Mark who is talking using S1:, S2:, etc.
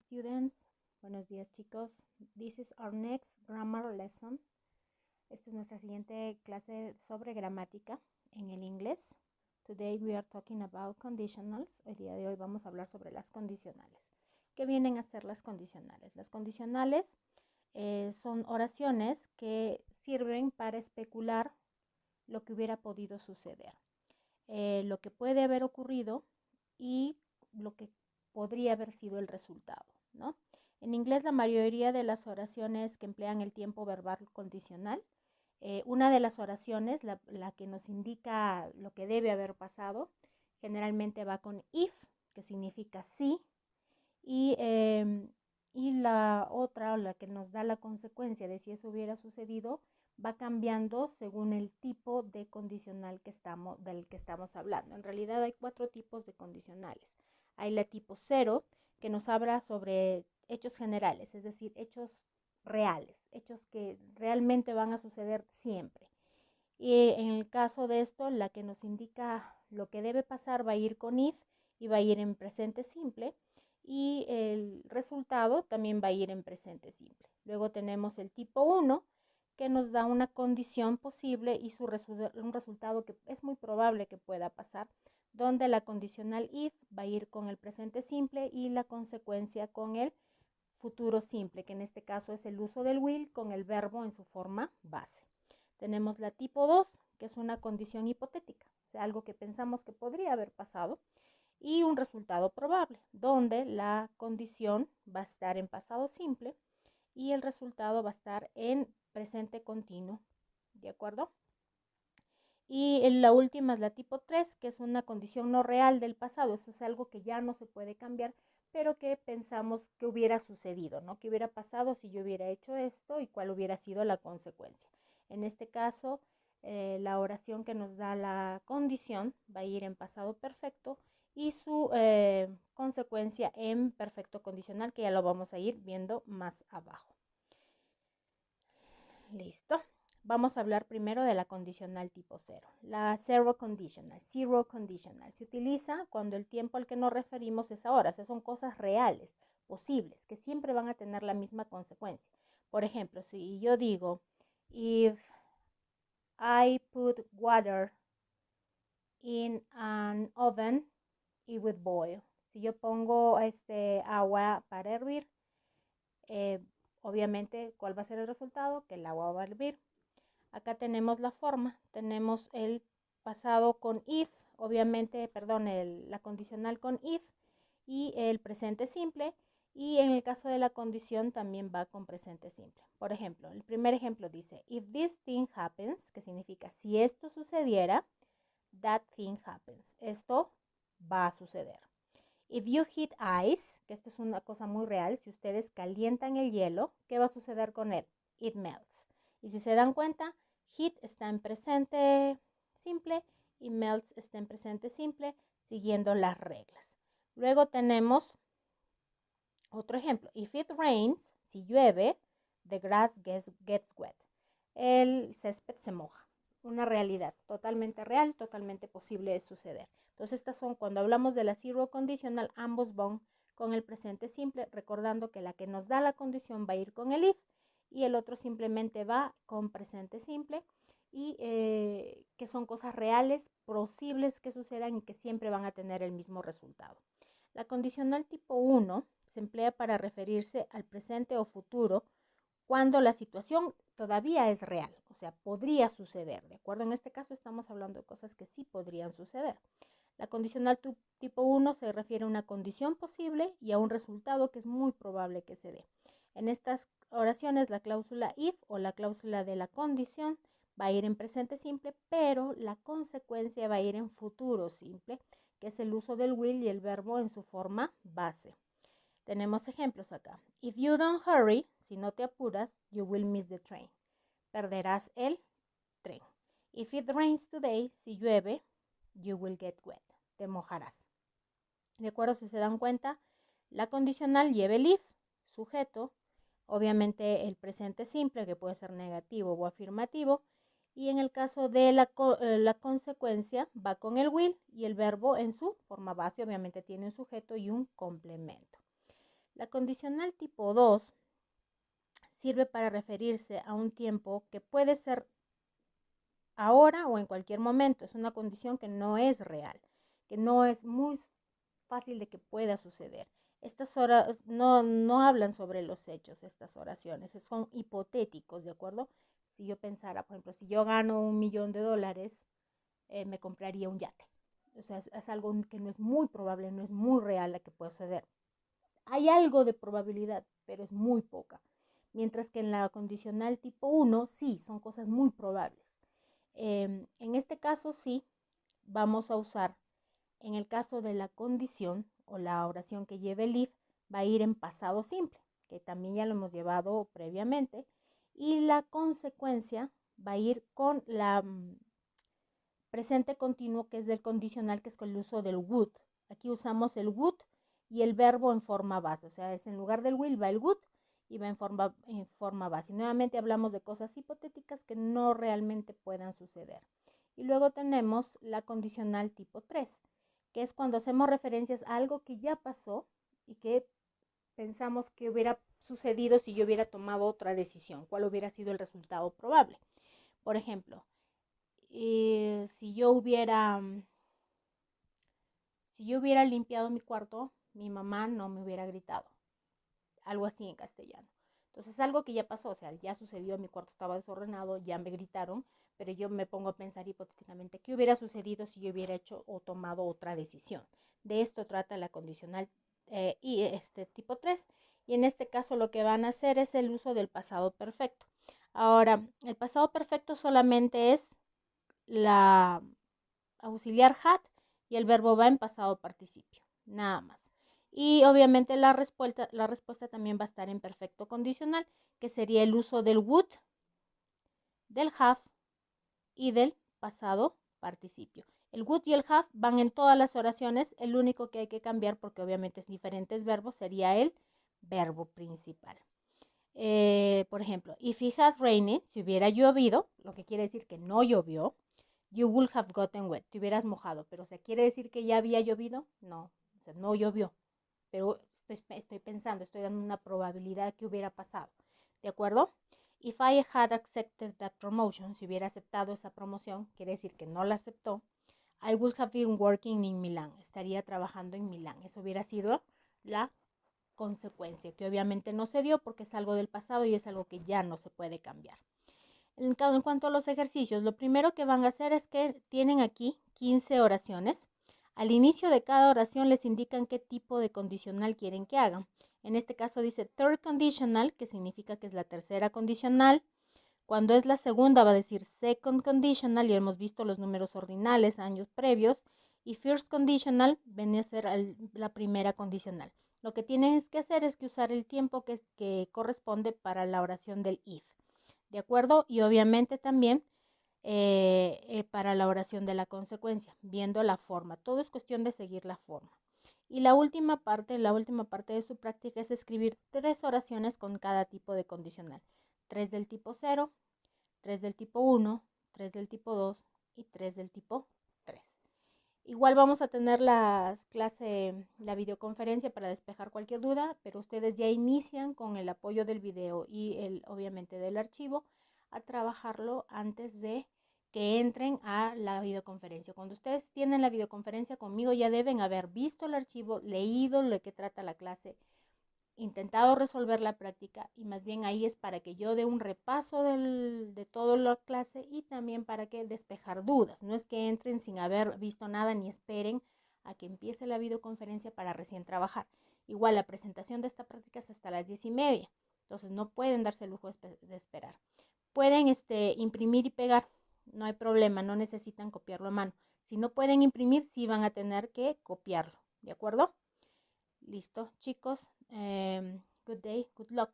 S1: students. Buenos días, chicos. This is our next grammar lesson. Esta es nuestra siguiente clase sobre gramática en el inglés. Today we are talking about conditionals. El día de hoy vamos a hablar sobre las condicionales. ¿Qué vienen a ser las condicionales? Las condicionales son oraciones que sirven para especular lo que hubiera podido suceder, lo que puede haber ocurrido y lo que podría haber sido el resultado, ¿no? En inglés, la mayoría de las oraciones que emplean el tiempo verbal condicional, una de las oraciones, la que nos indica lo que debe haber pasado, generalmente va con if, que significa sí, y la otra, la que nos da la consecuencia de si eso hubiera sucedido, va cambiando según el tipo de condicional del que estamos hablando. En realidad hay 4 tipos de condicionales. Hay la tipo 0, que nos habla sobre hechos generales, es decir, hechos reales, hechos que realmente van a suceder siempre. Y en el caso de esto, la que nos indica lo que debe pasar va a ir con if y va a ir en presente simple, y el resultado también va a ir en presente simple. Luego tenemos el tipo 1, que nos da una condición posible y un resultado que es muy probable que pueda pasar, donde la condicional if va a ir con el presente simple y la consecuencia con el futuro simple, que en este caso es el uso del will con el verbo en su forma base. Tenemos la tipo 2, que es una condición hipotética, o sea, algo que pensamos que podría haber pasado, y un resultado probable, donde la condición va a estar en pasado simple y el resultado va a estar en presente continuo, ¿de acuerdo? Y la última es la tipo 3, que es una condición no real del pasado. Eso es algo que ya no se puede cambiar, pero que pensamos que hubiera sucedido, ¿no? ¿Qué hubiera pasado si yo hubiera hecho esto y cuál hubiera sido la consecuencia? En este caso, la oración que nos da la condición va a ir en pasado perfecto y su consecuencia en perfecto condicional, que ya lo vamos a ir viendo más abajo. Listo. Vamos a hablar primero de la condicional tipo 0. La zero conditional se utiliza cuando el tiempo al que nos referimos es ahora, o sea, son cosas reales, posibles, que siempre van a tener la misma consecuencia. Por ejemplo, si yo digo, if I put water in an oven, it would boil. Si yo pongo agua para hervir, obviamente, ¿cuál va a ser el resultado? Que el agua va a hervir. Acá tenemos la forma, tenemos el pasado con if, obviamente, la condicional con if y el presente simple, y en el caso de la condición también va con presente simple. Por ejemplo, el primer ejemplo dice, if this thing happens, que significa si esto sucediera, that thing happens, esto va a suceder. If you heat ice, que esto es una cosa muy real, si ustedes calientan el hielo, ¿qué va a suceder con él? It melts. Y si se dan cuenta, heat está en presente simple y melts está en presente simple, siguiendo las reglas. Luego tenemos otro ejemplo. If it rains, si llueve, the grass gets wet. El césped se moja. Una realidad totalmente real, totalmente posible de suceder. Entonces, estas son, cuando hablamos de la zero conditional, ambos van con el presente simple, recordando que la que nos da la condición va a ir con el if y el otro simplemente va con presente simple, y que son cosas reales, posibles que sucedan y que siempre van a tener el mismo resultado. La condicional tipo 1 se emplea para referirse al presente o futuro cuando la situación todavía es real, o sea, podría suceder, ¿de acuerdo? En este caso estamos hablando de cosas que sí podrían suceder. La condicional tipo 1 se refiere a una condición posible y a un resultado que es muy probable que se dé. En estas oraciones, la cláusula if o la cláusula de la condición va a ir en presente simple, pero la consecuencia va a ir en futuro simple, que es el uso del will y el verbo en su forma base. Tenemos ejemplos acá. If you don't hurry, si no te apuras, you will miss the train. Perderás el tren. If it rains today, si llueve, you will get wet. Te mojarás. ¿De acuerdo? Si se dan cuenta, la condicional lleva el if, sujeto, obviamente el presente simple, que puede ser negativo o afirmativo, y en el caso de la consecuencia va con el will y el verbo en su forma base, obviamente tiene un sujeto y un complemento. La condicional tipo 2 sirve para referirse a un tiempo que puede ser ahora o en cualquier momento. Es una condición que no es real, que no es muy fácil de que pueda suceder. Estas horas no hablan sobre los hechos, estas oraciones, son hipotéticos, ¿de acuerdo? Si yo pensara, por ejemplo, si yo gano $1.000.000, me compraría un yate. O sea, es algo que no es muy probable, no es muy real a que pueda suceder. Hay algo de probabilidad, pero es muy poca. Mientras que en la condicional tipo 1, sí, son cosas muy probables. En este caso, sí, vamos a usar, en el caso de la condición o la oración que lleve el if, va a ir en pasado simple, que también ya lo hemos llevado previamente, y la consecuencia va a ir con la presente continuo, que es del condicional, que es con el uso del would. Aquí usamos el would y el verbo en forma base, o sea, es en lugar del will va el would y va en forma base. Y nuevamente hablamos de cosas hipotéticas que no realmente puedan suceder. Y luego tenemos la condicional tipo 3, que es cuando hacemos referencias a algo que ya pasó y que pensamos que hubiera sucedido si yo hubiera tomado otra decisión, cuál hubiera sido el resultado probable. Por ejemplo, si yo hubiera limpiado mi cuarto, mi mamá no me hubiera gritado. Algo así en castellano. Entonces, algo que ya pasó, o sea, ya sucedió, mi cuarto estaba desordenado, ya me gritaron, pero yo me pongo a pensar hipotéticamente qué hubiera sucedido si yo hubiera hecho o tomado otra decisión. De esto trata la condicional y tipo 3. Y en este caso lo que van a hacer es el uso del pasado perfecto. Ahora, el pasado perfecto solamente es la auxiliar had y el verbo va en pasado participio, nada más. Y obviamente la respuesta también va a estar en perfecto condicional, que sería el uso del would, del have y del pasado participio. El would y el have van en todas las oraciones, el único que hay que cambiar, porque obviamente es diferentes verbos, sería el verbo principal. Por ejemplo, if it has rained, si hubiera llovido, lo que quiere decir que no llovió, you would have gotten wet, te hubieras mojado, pero o sea, ¿quiere decir que ya había llovido? No, o sea, no llovió, pero estoy pensando, estoy dando una probabilidad que hubiera pasado, ¿de acuerdo? If I had accepted that promotion, si hubiera aceptado esa promoción, quiere decir que no la aceptó, I would have been working in Milan, estaría trabajando en Milán, eso hubiera sido la consecuencia, que obviamente no se dio porque es algo del pasado y es algo que ya no se puede cambiar. En cuanto a los ejercicios, lo primero que van a hacer es que tienen aquí 15 oraciones. Al inicio de cada oración les indican qué tipo de condicional quieren que hagan. En este caso dice third conditional, que significa que es la tercera condicional. Cuando es la segunda va a decir second conditional, y hemos visto los números ordinales años previos. Y first conditional viene a ser la primera condicional. Lo que tienes que hacer es que usar el tiempo que corresponde para la oración del if. ¿De acuerdo? Y obviamente también para la oración de la consecuencia, viendo la forma. Todo es cuestión de seguir la forma. Y la última parte de su práctica es escribir 3 oraciones con cada tipo de condicional. 3 del tipo 0, 3 del tipo 1, 3 del tipo 2 y 3 del tipo 3. Igual vamos a tener la videoconferencia para despejar cualquier duda, pero ustedes ya inician con el apoyo del video y obviamente del archivo a trabajarlo antes de que entren a la videoconferencia. Cuando ustedes tienen la videoconferencia conmigo ya deben haber visto el archivo, leído lo que trata la clase, intentado resolver la práctica, y más bien ahí es para que yo dé un repaso de toda la clase y también para que despejar dudas. No es que entren sin haber visto nada ni esperen a que empiece la videoconferencia para recién trabajar. Igual la presentación de esta práctica es hasta las 10:30, entonces no pueden darse el lujo de esperar. Pueden imprimir y pegar, no hay problema, no necesitan copiarlo a mano. Si no pueden imprimir, sí van a tener que copiarlo, ¿de acuerdo? Listo, chicos. Good day, good luck.